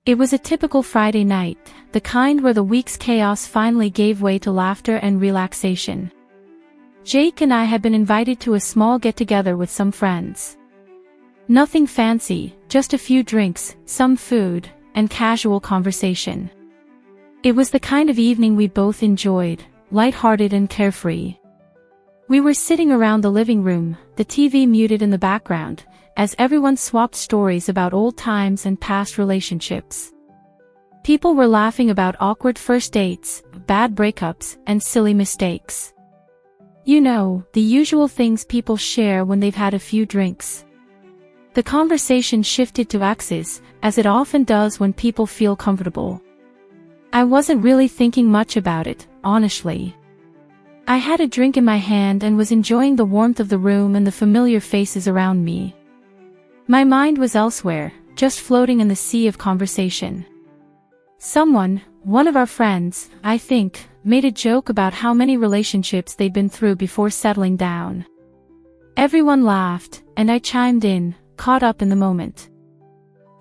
It was a typical Friday night, the kind where the week's chaos finally gave way to laughter and relaxation. Jake and I had been invited to a small get-together with some friends. Nothing fancy, just a few drinks, some food, and casual conversation. It was the kind of evening we both enjoyed, lighthearted and carefree. We were sitting around the living room, the TV muted in the background, as everyone swapped stories about old times and past relationships. People were laughing about awkward first dates, bad breakups, and silly mistakes. You know, the usual things people share when they've had a few drinks. The conversation shifted to exes, as it often does when people feel comfortable. I wasn't really thinking much about it, honestly. I had a drink in my hand and was enjoying the warmth of the room and the familiar faces around me. My mind was elsewhere, just floating in the sea of conversation. Someone, one of our friends, I think, made a joke about how many relationships they'd been through before settling down. Everyone laughed, and I chimed in, caught up in the moment.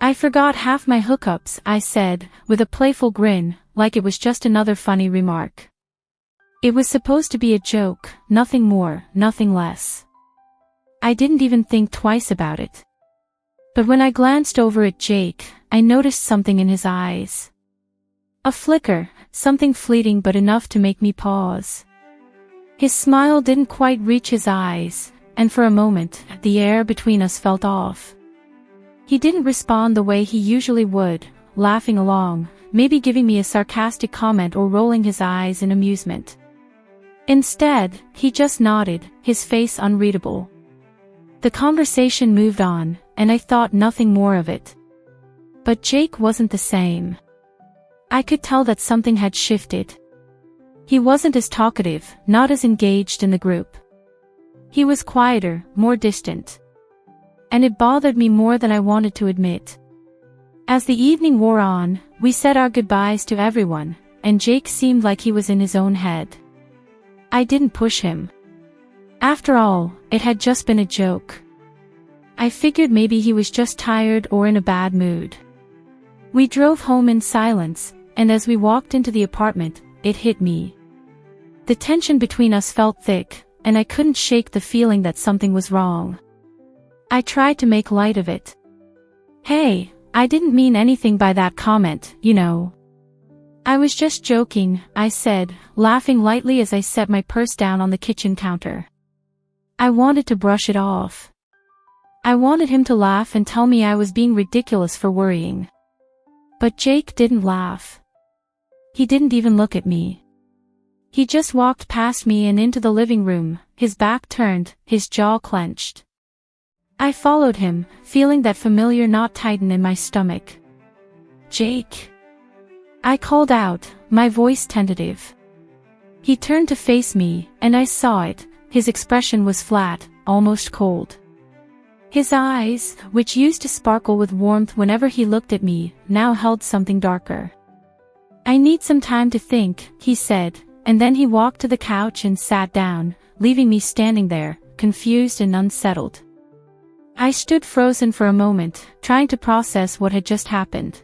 I forgot half my hookups, I said, with a playful grin, like it was just another funny remark. It was supposed to be a joke, nothing more, nothing less. I didn't even think twice about it. But when I glanced over at Jake, I noticed something in his eyes. A flicker, something fleeting but enough to make me pause. His smile didn't quite reach his eyes, and for a moment, the air between us felt off. He didn't respond the way he usually would, laughing along, maybe giving me a sarcastic comment or rolling his eyes in amusement. Instead, he just nodded, his face unreadable. The conversation moved on, and I thought nothing more of it. But Jake wasn't the same. I could tell that something had shifted. He wasn't as talkative, not as engaged in the group. He was quieter, more distant. And it bothered me more than I wanted to admit. As the evening wore on, we said our goodbyes to everyone, and Jake seemed like he was in his own head. I didn't push him. After all, it had just been a joke. I figured maybe he was just tired or in a bad mood. We drove home in silence, and as we walked into the apartment, it hit me. The tension between us felt thick, and I couldn't shake the feeling that something was wrong. I tried to make light of it. Hey, I didn't mean anything by that comment, you know. I was just joking, I said, laughing lightly as I set my purse down on the kitchen counter. I wanted to brush it off. I wanted him to laugh and tell me I was being ridiculous for worrying. But Jake didn't laugh. He didn't even look at me. He just walked past me and into the living room, his back turned, his jaw clenched. I followed him, feeling that familiar knot tighten in my stomach. Jake. I called out, my voice tentative. He turned to face me, and I saw it. His expression was flat, almost cold. His eyes, which used to sparkle with warmth whenever he looked at me, now held something darker. I need some time to think, he said, and then he walked to the couch and sat down, leaving me standing there, confused and unsettled. I stood frozen for a moment, trying to process what had just happened.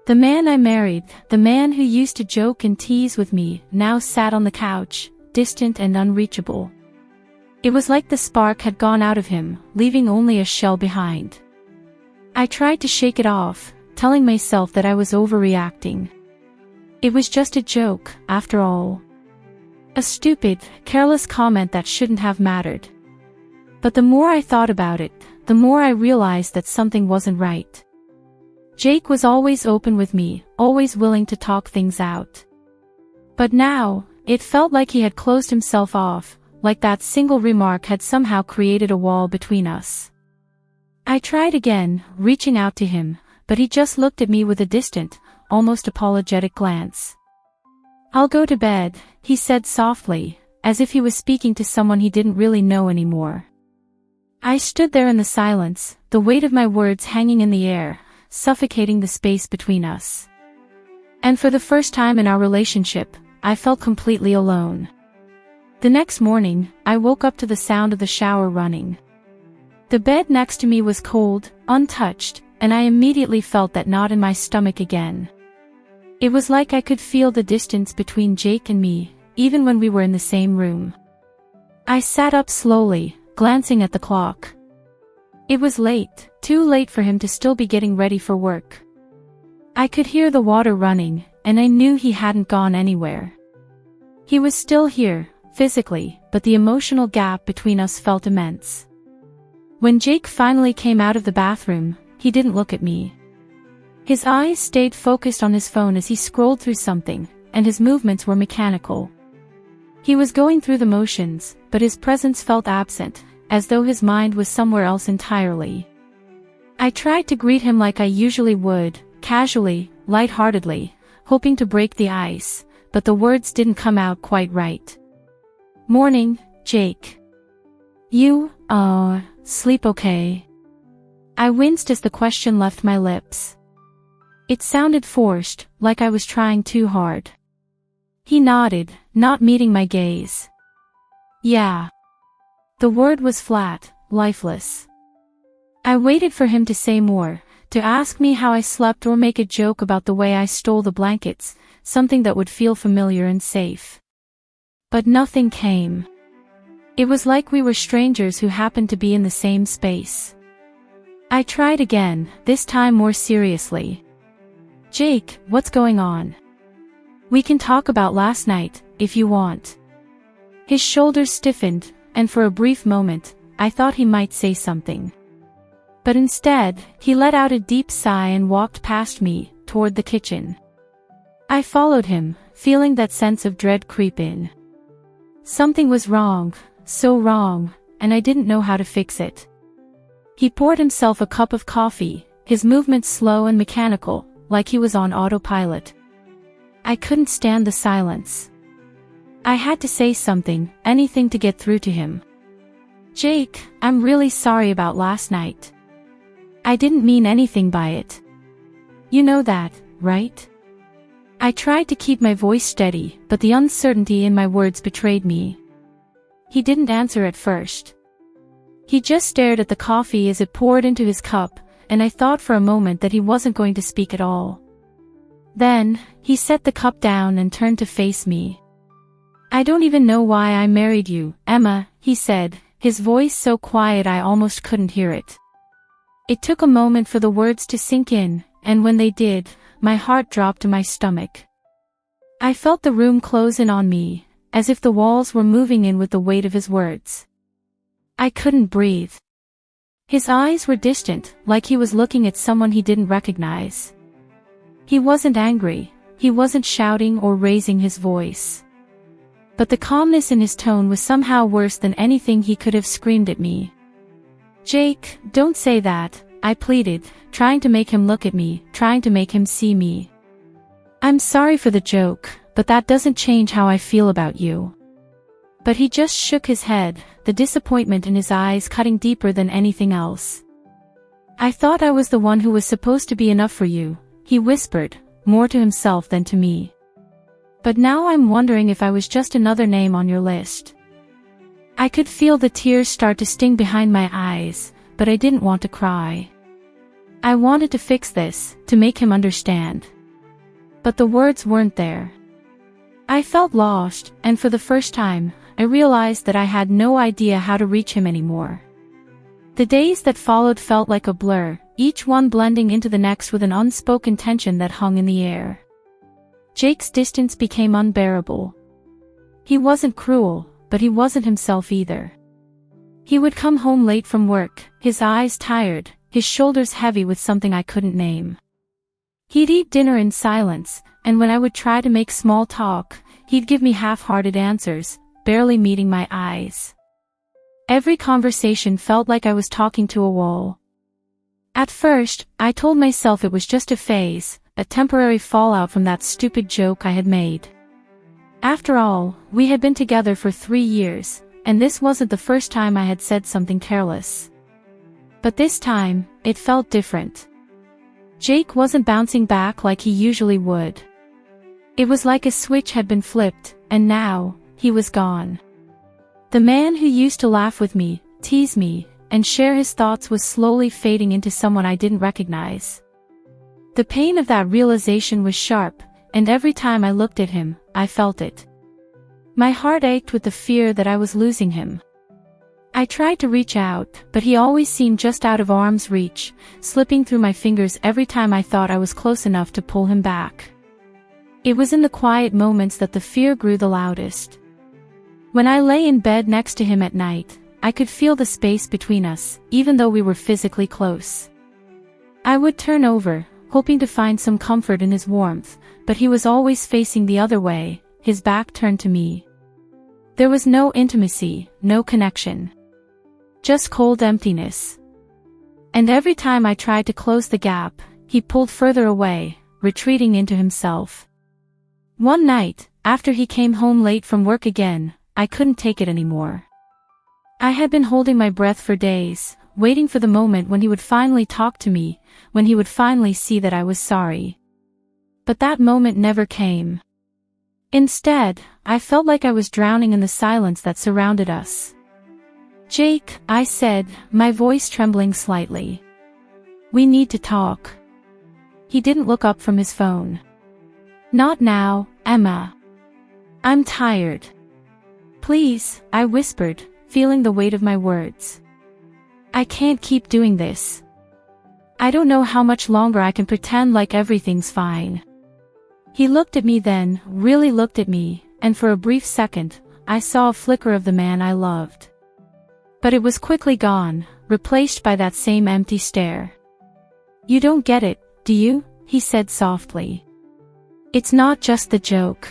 The man I married, the man who used to joke and tease with me, now sat on the couch, distant and unreachable. It was like the spark had gone out of him, leaving only a shell behind. I tried to shake it off, telling myself that I was overreacting. It was just a joke, after all. A stupid, careless comment that shouldn't have mattered. But the more I thought about it, the more I realized that something wasn't right. Jake was always open with me, always willing to talk things out. But now, it felt like he had closed himself off, like that single remark had somehow created a wall between us. I tried again, reaching out to him, but he just looked at me with a distant, almost apologetic glance. I'll go to bed, he said softly, as if he was speaking to someone he didn't really know anymore. I stood there in the silence, the weight of my words hanging in the air, suffocating the space between us. And for the first time in our relationship, I felt completely alone. The next morning, I woke up to the sound of the shower running. The bed next to me was cold, untouched, and I immediately felt that knot in my stomach again. It was like I could feel the distance between Jake and me, even when we were in the same room. I sat up slowly, glancing at the clock. It was late, too late for him to still be getting ready for work. I could hear the water running, and I knew he hadn't gone anywhere. He was still here, physically, but the emotional gap between us felt immense. When Jake finally came out of the bathroom, he didn't look at me. His eyes stayed focused on his phone as he scrolled through something, and his movements were mechanical. He was going through the motions, but his presence felt absent, as though his mind was somewhere else entirely. I tried to greet him like I usually would, casually, lightheartedly, hoping to break the ice, but the words didn't come out quite right. "Morning, Jake. You, sleep okay?" I winced as the question left my lips. It sounded forced, like I was trying too hard. He nodded, not meeting my gaze. "Yeah." The word was flat, lifeless. I waited for him to say more, to ask me how I slept or make a joke about the way I stole the blankets, something that would feel familiar and safe. But nothing came. It was like we were strangers who happened to be in the same space. I tried again, this time more seriously. "Jake, what's going on? We can talk about last night, if you want." His shoulders stiffened, and for a brief moment, I thought he might say something. But instead, he let out a deep sigh and walked past me, toward the kitchen. I followed him, feeling that sense of dread creep in. Something was wrong, so wrong, and I didn't know how to fix it. He poured himself a cup of coffee, his movements slow and mechanical, like he was on autopilot. I couldn't stand the silence. I had to say something, anything to get through to him. "Jake, I'm really sorry about last night. I didn't mean anything by it. You know that, right?" I tried to keep my voice steady, but the uncertainty in my words betrayed me. He didn't answer at first. He just stared at the coffee as it poured into his cup, and I thought for a moment that he wasn't going to speak at all. Then, he set the cup down and turned to face me. "I don't even know why I married you, Emma," he said, his voice so quiet I almost couldn't hear it. It took a moment for the words to sink in, and when they did, my heart dropped to my stomach. I felt the room close in on me, as if the walls were moving in with the weight of his words. I couldn't breathe. His eyes were distant, like he was looking at someone he didn't recognize. He wasn't angry, he wasn't shouting or raising his voice. But the calmness in his tone was somehow worse than anything he could have screamed at me. "Jake, don't say that," I pleaded, trying to make him look at me, trying to make him see me. "I'm sorry for the joke, but that doesn't change how I feel about you." But he just shook his head, the disappointment in his eyes cutting deeper than anything else. "I thought I was the one who was supposed to be enough for you," he whispered, more to himself than to me. "But now I'm wondering if I was just another name on your list." I could feel the tears start to sting behind my eyes, but I didn't want to cry. I wanted to fix this, to make him understand. But the words weren't there. I felt lost, and for the first time, I realized that I had no idea how to reach him anymore. The days that followed felt like a blur, each one blending into the next with an unspoken tension that hung in the air. Jake's distance became unbearable. He wasn't cruel, but he wasn't himself either. He would come home late from work, his eyes tired, his shoulders heavy with something I couldn't name. He'd eat dinner in silence, and when I would try to make small talk, he'd give me half-hearted answers, barely meeting my eyes. Every conversation felt like I was talking to a wall. At first, I told myself it was just a phase, a temporary fallout from that stupid joke I had made. After all, we had been together for 3 years, and this wasn't the first time I had said something careless. But this time, it felt different. Jake wasn't bouncing back like he usually would. It was like a switch had been flipped, and now, he was gone. The man who used to laugh with me, tease me, and share his thoughts was slowly fading into someone I didn't recognize. The pain of that realization was sharp, and every time I looked at him, I felt it. My heart ached with the fear that I was losing him. I tried to reach out, but he always seemed just out of arm's reach, slipping through my fingers every time I thought I was close enough to pull him back. It was in the quiet moments that the fear grew the loudest. When I lay in bed next to him at night, I could feel the space between us, even though we were physically close. I would turn over, hoping to find some comfort in his warmth, but he was always facing the other way, his back turned to me. There was no intimacy, no connection. Just cold emptiness. And every time I tried to close the gap, he pulled further away, retreating into himself. One night, after he came home late from work again, I couldn't take it anymore. I had been holding my breath for days, waiting for the moment when he would finally talk to me, when he would finally see that I was sorry. But that moment never came. Instead, I felt like I was drowning in the silence that surrounded us. "Jake," I said, my voice trembling slightly. "We need to talk." He didn't look up from his phone. "Not now, Emma. I'm tired." "Please," I whispered, feeling the weight of my words. "I can't keep doing this. I don't know how much longer I can pretend like everything's fine." He looked at me then, really looked at me, and for a brief second, I saw a flicker of the man I loved. But it was quickly gone, replaced by that same empty stare. "You don't get it, do you?" he said softly. "It's not just the joke.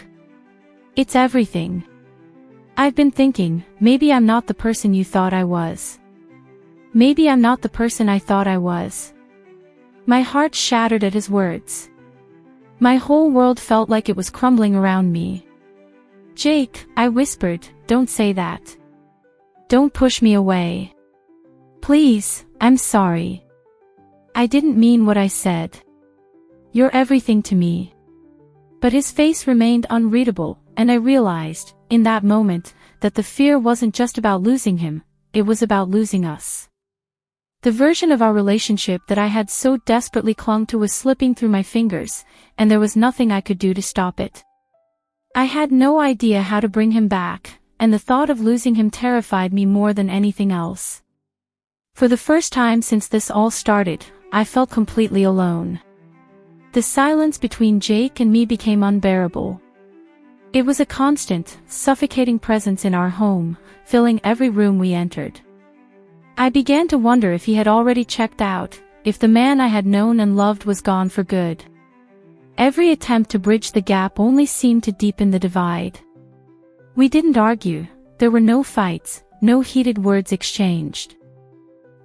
It's everything. I've been thinking, maybe I'm not the person you thought I was. Maybe I'm not the person I thought I was." My heart shattered at his words. My whole world felt like it was crumbling around me. "Jake," I whispered, "don't say that. Don't push me away. Please, I'm sorry. I didn't mean what I said. You're everything to me." But his face remained unreadable, and I realized, in that moment, that the fear wasn't just about losing him, it was about losing us. The version of our relationship that I had so desperately clung to was slipping through my fingers, and there was nothing I could do to stop it. I had no idea how to bring him back, and the thought of losing him terrified me more than anything else. For the first time since this all started, I felt completely alone. The silence between Jake and me became unbearable. It was a constant, suffocating presence in our home, filling every room we entered. I began to wonder if he had already checked out, if the man I had known and loved was gone for good. Every attempt to bridge the gap only seemed to deepen the divide. We didn't argue, there were no fights, no heated words exchanged.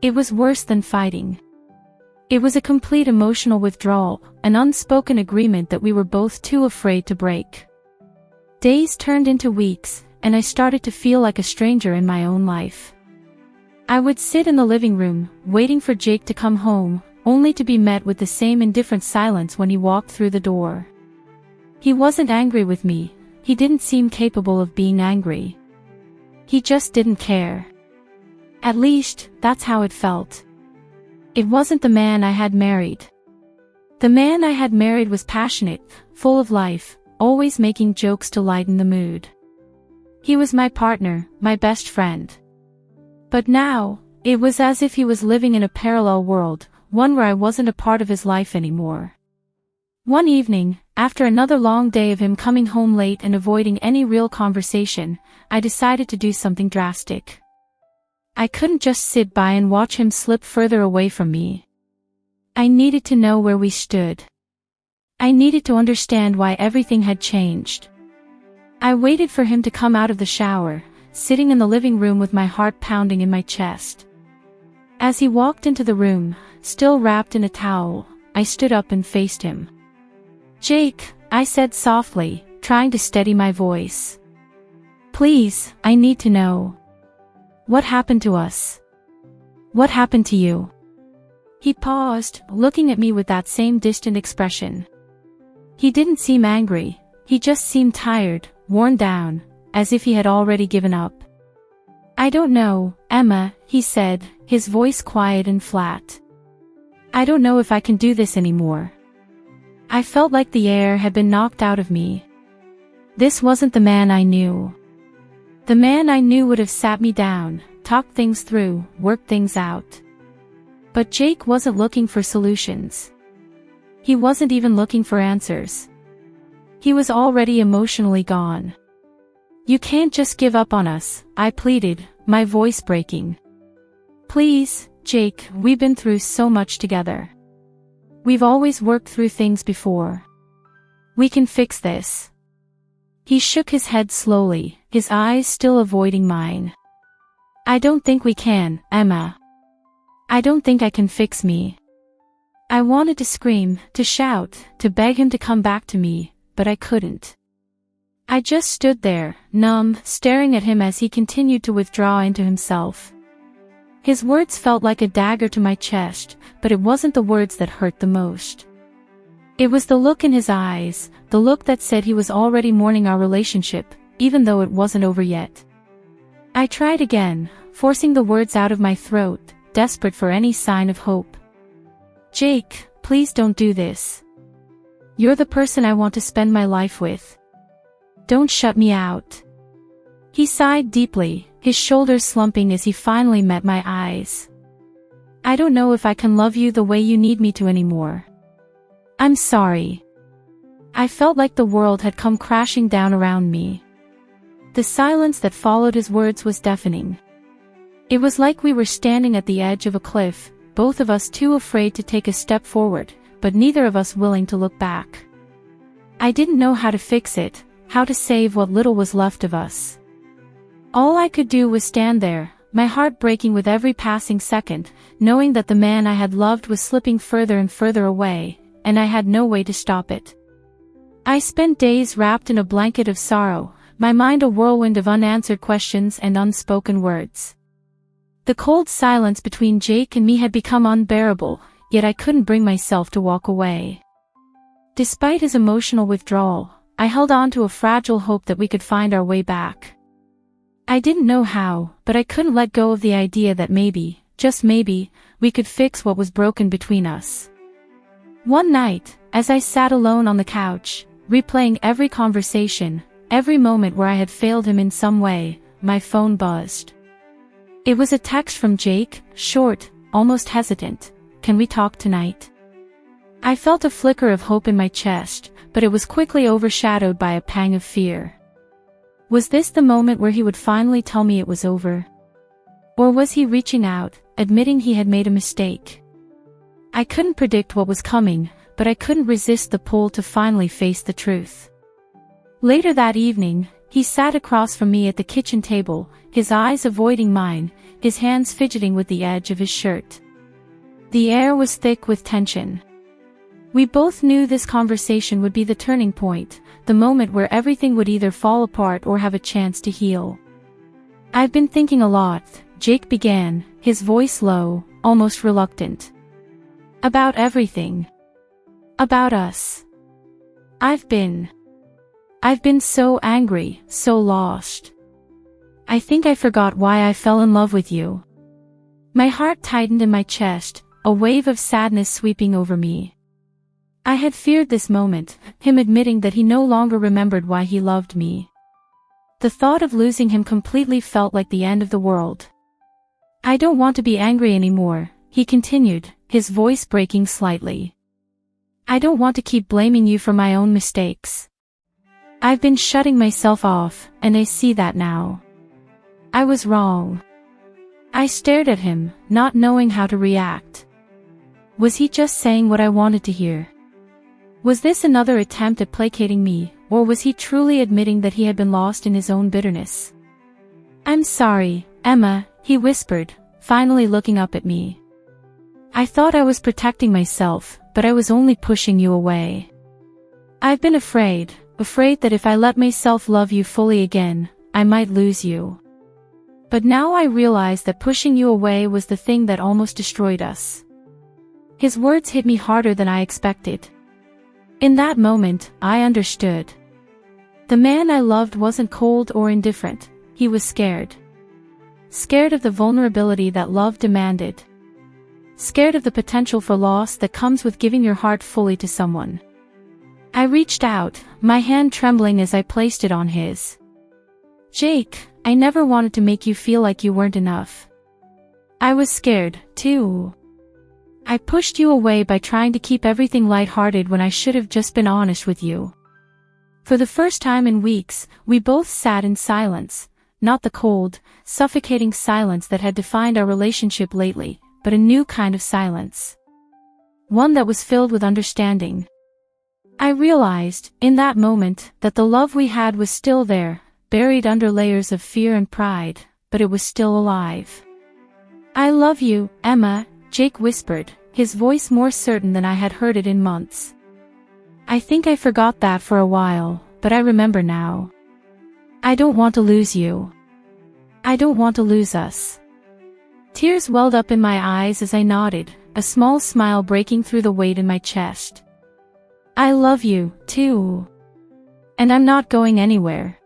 It was worse than fighting. It was a complete emotional withdrawal, an unspoken agreement that we were both too afraid to break. Days turned into weeks, and I started to feel like a stranger in my own life. I would sit in the living room, waiting for Jake to come home, only to be met with the same indifferent silence when he walked through the door. He wasn't angry with me, he didn't seem capable of being angry. He just didn't care. At least, that's how it felt. It wasn't the man I had married. The man I had married was passionate, full of life, always making jokes to lighten the mood. He was my partner, my best friend. But now, it was as if he was living in a parallel world, one where I wasn't a part of his life anymore. One evening, after another long day of him coming home late and avoiding any real conversation, I decided to do something drastic. I couldn't just sit by and watch him slip further away from me. I needed to know where we stood. I needed to understand why everything had changed. I waited for him to come out of the shower, sitting in the living room with my heart pounding in my chest. As he walked into the room, still wrapped in a towel, I stood up and faced him. "Jake," I said softly, trying to steady my voice. "Please, I need to know. What happened to us? What happened to you?" He paused, looking at me with that same distant expression. He didn't seem angry, he just seemed tired, worn down, as if he had already given up. "I don't know, Emma," he said, his voice quiet and flat. I don't know if I can do this anymore. I felt like the air had been knocked out of me. This wasn't the man I knew. The man I knew would have sat me down, talked things through, worked things out. But Jake wasn't looking for solutions. He wasn't even looking for answers. He was already emotionally gone. You can't just give up on us, I pleaded, my voice breaking. Please, Jake, we've been through so much together. We've always worked through things before. We can fix this. He shook his head slowly, his eyes still avoiding mine. I don't think we can, Emma. I don't think I can fix me. I wanted to scream, to shout, to beg him to come back to me, but I couldn't. I just stood there, numb, staring at him as he continued to withdraw into himself. His words felt like a dagger to my chest, but it wasn't the words that hurt the most. It was the look in his eyes, the look that said he was already mourning our relationship, even though it wasn't over yet. I tried again, forcing the words out of my throat, desperate for any sign of hope. Jake, please don't do this. You're the person I want to spend my life with. Don't shut me out. He sighed deeply, his shoulders slumping as he finally met my eyes. I don't know if I can love you the way you need me to anymore. I'm sorry. I felt like the world had come crashing down around me. The silence that followed his words was deafening. It was like we were standing at the edge of a cliff, both of us too afraid to take a step forward, but neither of us willing to look back. I didn't know how to fix it, how to save what little was left of us. All I could do was stand there, my heart breaking with every passing second, knowing that the man I had loved was slipping further and further away, and I had no way to stop it. I spent days wrapped in a blanket of sorrow, my mind a whirlwind of unanswered questions and unspoken words. The cold silence between Jake and me had become unbearable, yet I couldn't bring myself to walk away. Despite his emotional withdrawal, I held on to a fragile hope that we could find our way back. I didn't know how, but I couldn't let go of the idea that maybe, just maybe, we could fix what was broken between us. One night, as I sat alone on the couch, replaying every conversation, every moment where I had failed him in some way, my phone buzzed. It was a text from Jake, short, almost hesitant. Can we talk tonight? I felt a flicker of hope in my chest, but it was quickly overshadowed by a pang of fear. Was this the moment where he would finally tell me it was over? Or was he reaching out, admitting he had made a mistake? I couldn't predict what was coming, but I couldn't resist the pull to finally face the truth. Later that evening, he sat across from me at the kitchen table, his eyes avoiding mine, his hands fidgeting with the edge of his shirt. The air was thick with tension. We both knew this conversation would be the turning point, the moment where everything would either fall apart or have a chance to heal. I've been thinking a lot, Jake began, his voice low, almost reluctant. About everything. About us. I've been so angry, so lost. I think I forgot why I fell in love with you. My heart tightened in my chest, a wave of sadness sweeping over me. I had feared this moment, him admitting that he no longer remembered why he loved me. The thought of losing him completely felt like the end of the world. I don't want to be angry anymore, he continued, his voice breaking slightly. I don't want to keep blaming you for my own mistakes. I've been shutting myself off, and I see that now. I was wrong. I stared at him, not knowing how to react. Was he just saying what I wanted to hear? Was this another attempt at placating me, or was he truly admitting that he had been lost in his own bitterness? I'm sorry, Emma, he whispered, finally looking up at me. I thought I was protecting myself, but I was only pushing you away. I've been afraid that if I let myself love you fully again, I might lose you. But now I realize that pushing you away was the thing that almost destroyed us. His words hit me harder than I expected. In that moment, I understood. The man I loved wasn't cold or indifferent, he was scared. Scared of the vulnerability that love demanded. Scared of the potential for loss that comes with giving your heart fully to someone. I reached out, my hand trembling as I placed it on his. Jake, I never wanted to make you feel like you weren't enough. I was scared, too. I pushed you away by trying to keep everything lighthearted when I should have just been honest with you. For the first time in weeks, we both sat in silence, not the cold, suffocating silence that had defined our relationship lately, but a new kind of silence. One that was filled with understanding. I realized, in that moment, that the love we had was still there, buried under layers of fear and pride, but it was still alive. I love you, Emma, Jake whispered, his voice more certain than I had heard it in months. I think I forgot that for a while, but I remember now. I don't want to lose you. I don't want to lose us. Tears welled up in my eyes as I nodded, a small smile breaking through the weight in my chest. I love you, too. And I'm not going anywhere.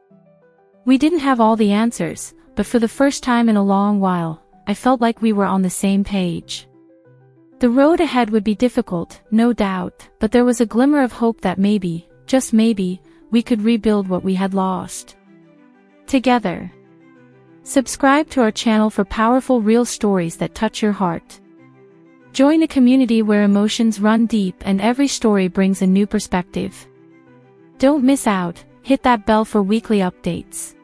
We didn't have all the answers, but for the first time in a long while, I felt like we were on the same page. The road ahead would be difficult, no doubt, but there was a glimmer of hope that maybe, just maybe, we could rebuild what we had lost. Together. Subscribe to our channel for powerful real stories that touch your heart. Join a community where emotions run deep and every story brings a new perspective. Don't miss out, hit that bell for weekly updates.